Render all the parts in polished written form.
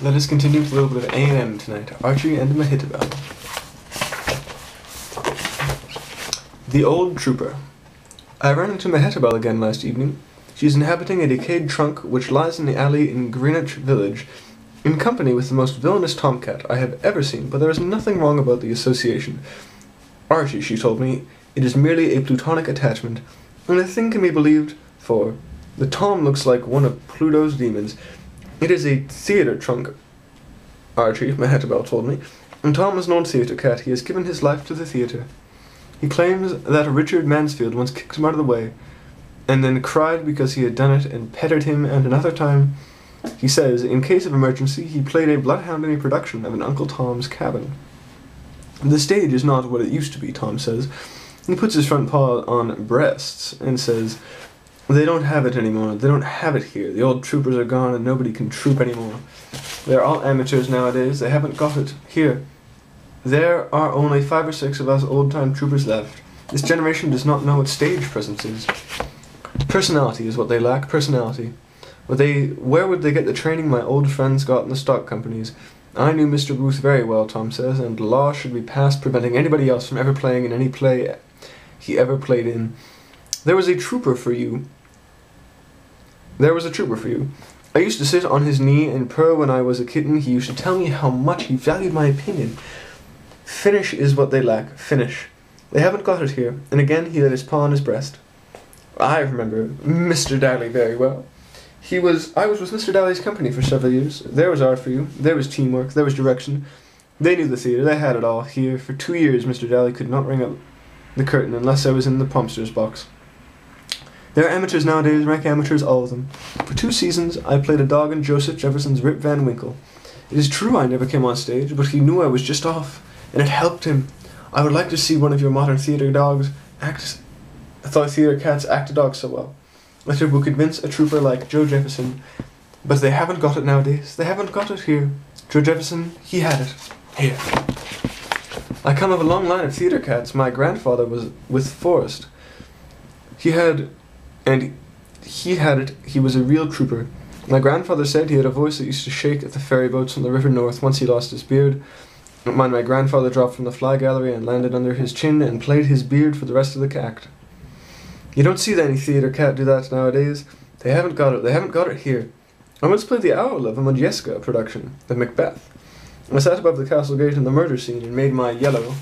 Let us continue with a little bit of A&M tonight. Archie and Mehitabel. The Old Trooper. I ran into Mehitabel again last evening. She is inhabiting a decayed trunk which lies in the alley in Greenwich Village, in company with the most villainous tomcat I have ever seen, but there is nothing wrong about the association. Archie, she told me, it is merely a plutonic attachment, and the thing can be believed, for the Tom looks like one of Pluto's demons. It is a theatre trunk, Archie, Mehitabel told me, and Tom is an old theatre cat. He has given his life to the theatre. He claims that Richard Mansfield once kicked him out of the way, and then cried because he had done it and petted him, and another time, he says, in case of emergency, he played a bloodhound in a production of an Uncle Tom's Cabin. The stage is not what it used to be, Tom says. He puts his front paw on breasts and says, they don't have it anymore. They don't have it here. The old troopers are gone and nobody can troop anymore. They're all amateurs nowadays. They haven't got it here. There are only 5 or 6 of us old-time troopers left. This generation does not know what stage presence is. Personality is what they lack, personality. Where would they get the training my old friends got in the stock companies? I knew Mr. Booth very well, Tom says, and law should be passed preventing anybody else from ever playing in any play he ever played in. There was a trooper for you. I used to sit on his knee and purr when I was a kitten. He used to tell me how much he valued my opinion. Finish is what they lack, finish. They haven't got it here, and again he laid his paw on his breast. I remember Mr. Daly very well. I was with Mr. Daly's company for several years. There was art for you, there was teamwork, there was direction. They knew the theatre, they had it all. Here, for 2 years, Mr. Daly could not ring up the curtain unless I was in the prompter's box. There are amateurs nowadays, rank amateurs, all of them. For 2 seasons, I played a dog in Joseph Jefferson's Rip Van Winkle. It is true I never came on stage, but he knew I was just off, and it helped him. I would like to see one of your modern theatre dogs act. I thought theatre cats act a dog so well. That it would convince a trooper like Joe Jefferson, but they haven't got it nowadays. They haven't got it here. Joe Jefferson, he had it. Here. I come of a long line of theatre cats. My grandfather was with Forrest. He had it. He was a real trooper. My grandfather said he had a voice that used to shake at the ferry boats on the River North once he lost his beard. My grandfather dropped from the fly gallery and landed under his chin and played his beard for the rest of the act. You don't see any theatre cat do that nowadays. They haven't got it. They haven't got it here. I once played the owl of a Modjeska production, the Macbeth. I sat above the castle gate in the murder scene and made my yellow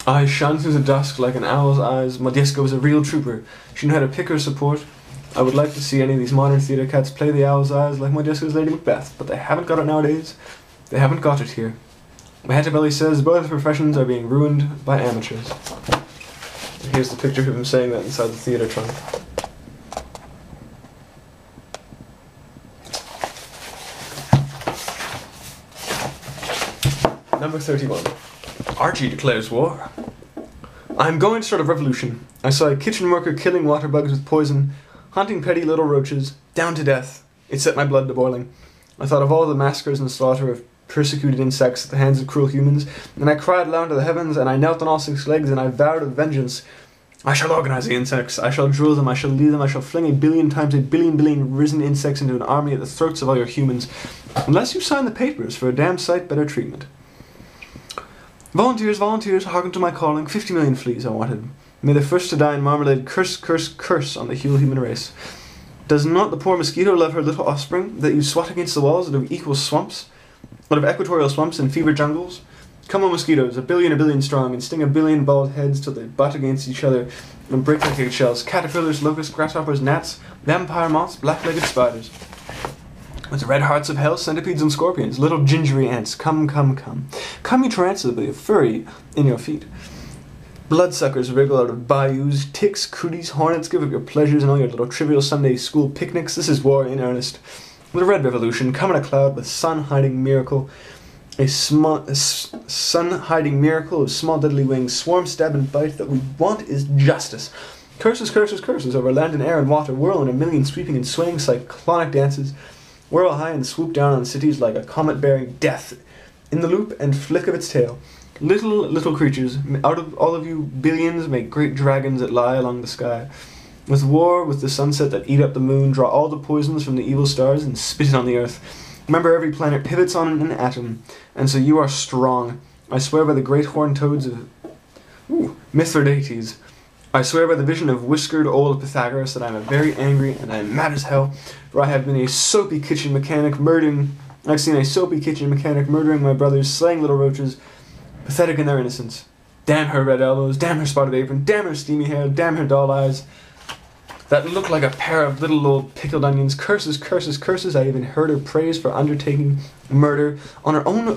eyes shine through the dusk like an owl's eyes. Modjeska was a real trooper. She knew how to pick her support. I would like to see any of these modern theatre cats play the owl's eyes like Modjeska's Lady Macbeth, but they haven't got it nowadays. They haven't got it here. Mehitabel says both professions are being ruined by amateurs. And here's the picture of him saying that inside the theatre trunk. Number 31. Archie declares war. I am going to start a revolution. I saw a kitchen worker killing water bugs with poison, hunting petty little roaches, down to death. It set my blood to boiling. I thought of all the massacres and slaughter of persecuted insects at the hands of cruel humans, and I cried aloud to the heavens, and I knelt on all 6 legs, and I vowed of vengeance. I shall organize the insects, I shall drill them, I shall lead them, I shall fling 1,000,000,000 times 1,000,000,000,000 risen insects into an army at the throats of all your humans, unless you sign the papers for a damn sight better treatment. Volunteers, volunteers, hearken to my calling. 50,000,000 fleas I wanted. May the first to die in marmalade curse, curse, curse on the whole human race. Does not the poor mosquito love her little offspring, that you swat against the walls out of equal swamps, out of equatorial swamps and fever jungles? Come on, mosquitoes, 1,000,000,000 strong, and sting 1,000,000,000 bald heads till they butt against each other and break like eggshells. Caterpillars, locusts, grasshoppers, gnats, vampire moths, black-legged spiders. With the red hearts of hell, centipedes and scorpions, little gingery ants, come, come, come. Come, you tarantulas with a furry in your feet. Bloodsuckers wriggle out of bayous, ticks, cooties, hornets, give up your pleasures and all your little trivial Sunday school picnics. This is war in earnest. The red revolution, come in a cloud with sun-hiding miracle. A sun-hiding miracle of small deadly wings, swarm, stab, and bite. That we want is justice. Curses, curses, curses over land and air and water, whirl in 1,000,000 sweeping and swaying cyclonic dances. Whirl high and swoop down on cities like a comet bearing death in the loop and flick of its tail. Little creatures, out of all of you billions, make great dragons that lie along the sky. With war, with the sunset that eat up the moon, draw all the poisons from the evil stars and spit it on the earth. Remember, every planet pivots on an atom, and so you are strong. I swear by the great horned toads of Mithridates. I swear by the vision of whiskered old Pythagoras that I am very angry and I am mad as hell, for I have been a soapy kitchen mechanic murdering. I've seen a soapy kitchen mechanic murdering my brothers, slaying little roaches, pathetic in their innocence. Damn her red elbows, damn her spotted apron, damn her steamy hair, damn her doll eyes that look like a pair of little old pickled onions. Curses, curses, curses. I even heard her praised for undertaking murder on her own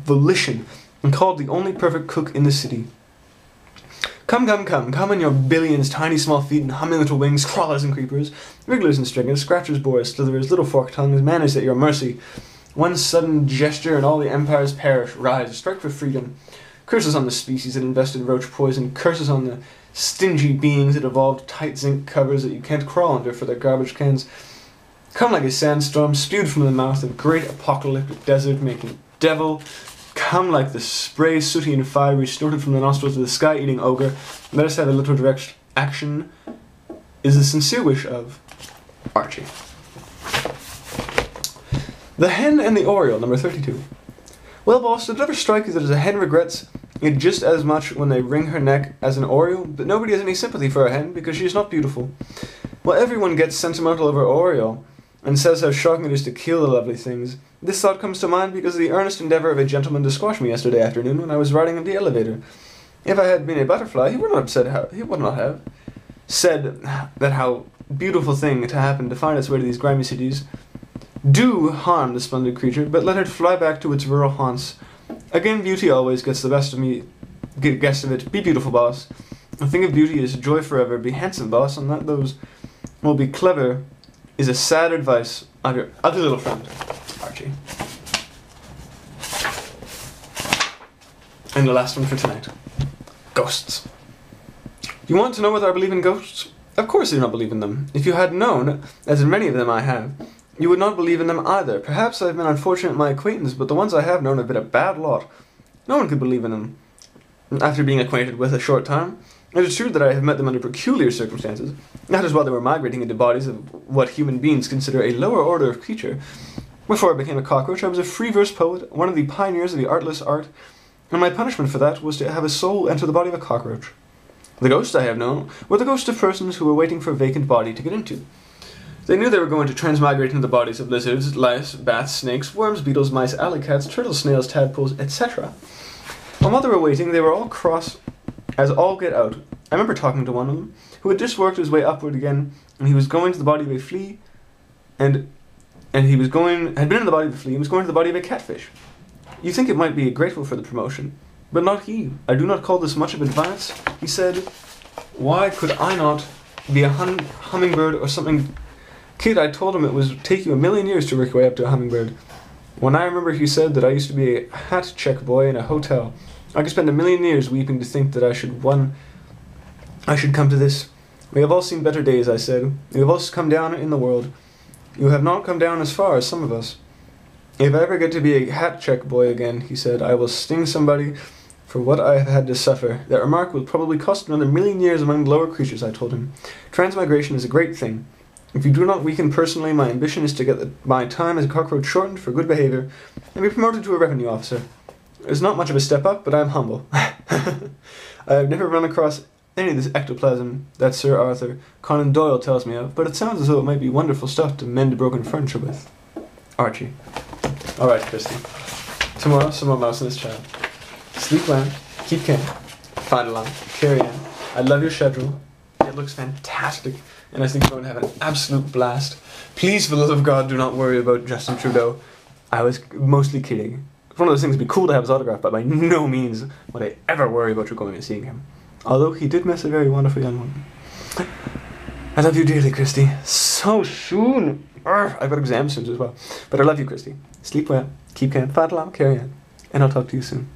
volition and called the only perfect cook in the city. Come, come, come, come in your billions, tiny small feet and humming little wings, crawlers and creepers, wrigglers and stringers, scratchers, borers, slitherers, little forked tongues, managed at your mercy. One sudden gesture and all the empires perish. Rise, strike for freedom. Curses on the species that invested roach poison, curses on the stingy beings that evolved tight zinc covers that you can't crawl under for their garbage cans. Come like a sandstorm, spewed from the mouth of great apocalyptic desert-making devil. Come like the spray, sooty and fiery, snorted from the nostrils of the sky-eating ogre. Let us have a little direct action, is the sincere wish of Archie. The Hen and the Oriole, number 32. Well, boss, did it ever strike you that as a hen regrets it just as much when they wring her neck as an oriole? But nobody has any sympathy for a hen because she is not beautiful. Well, everyone gets sentimental over Oriole and says how shocking it is to kill the lovely things. This thought comes to mind because of the earnest endeavour of a gentleman to squash me yesterday afternoon when I was riding in the elevator. If I had been a butterfly, he would not have said that how beautiful thing to happen to find its way to these grimy cities do harm the splendid creature, but let it fly back to its rural haunts. Again, beauty always gets the best of me. Get guest of it. Be beautiful, boss. A thing of beauty is joy forever. Be handsome, boss, and let those will be clever is a sad advice of your ugly little friend, Archie. And the last one for tonight. Ghosts. You want to know whether I believe in ghosts? Of course I do not believe in them. If you had known, as in many of them I have, you would not believe in them either. Perhaps I have been unfortunate in my acquaintance, but the ones I have known have been a bad lot. No one could believe in them after being acquainted with a short time. It is true that I have met them under peculiar circumstances. That is while they were migrating into bodies of what human beings consider a lower order of creature. Before I became a cockroach, I was a free verse poet, one of the pioneers of the artless art, and my punishment for that was to have a soul enter the body of a cockroach. The ghosts I have known were the ghosts of persons who were waiting for a vacant body to get into. They knew they were going to transmigrate into the bodies of lizards, lice, bats, snakes, worms, beetles, mice, alley cats, turtles, snails, tadpoles, etc. And while they were waiting, they were all cross as all get out. I remember talking to one of them, who had just worked his way upward again, and he was going to the body of a flea, and had been in the body of a flea and was going to the body of a catfish. You think it might be grateful for the promotion, but not he. I do not call this much of advance. He said, why could I not be a hummingbird or something? Kid, I told him it would take you 1,000,000 years to work your way up to a hummingbird. When I remember he said that I used to be a hat check boy in a hotel. I could spend 1,000,000 years weeping to think that I should come to this. We have all seen better days, I said. We have all come down in the world. You have not come down as far as some of us. If I ever get to be a hat check boy again, he said, I will sting somebody for what I have had to suffer. That remark will probably cost another 1,000,000 years among the lower creatures, I told him. Transmigration is a great thing. If you do not weaken personally, my ambition is to get my time as a cockroach shortened for good behaviour and be promoted to a revenue officer. It is not much of a step up, but I am humble. I have never run across any of this ectoplasm that Sir Arthur Conan Doyle tells me of, but it sounds as though it might be wonderful stuff to mend broken furniture with. Archie. Alright, Christy. Tomorrow, some more mouse in this child. Sleep well, keep calm, find a line, carry on. I love your schedule. It looks fantastic, and I think you're going to have an absolute blast. Please, for the love of God, do not worry about Justin Trudeau. I was mostly kidding. It's one of those things it'd be cool to have his autograph, but by no means would I ever worry about you going and seeing him. Although he did miss a very wonderful young woman. I love you dearly, Christy. So soon. I've got exams soon as well. But I love you, Christy. Sleep well, keep calm, find a line, carry on, and I'll talk to you soon.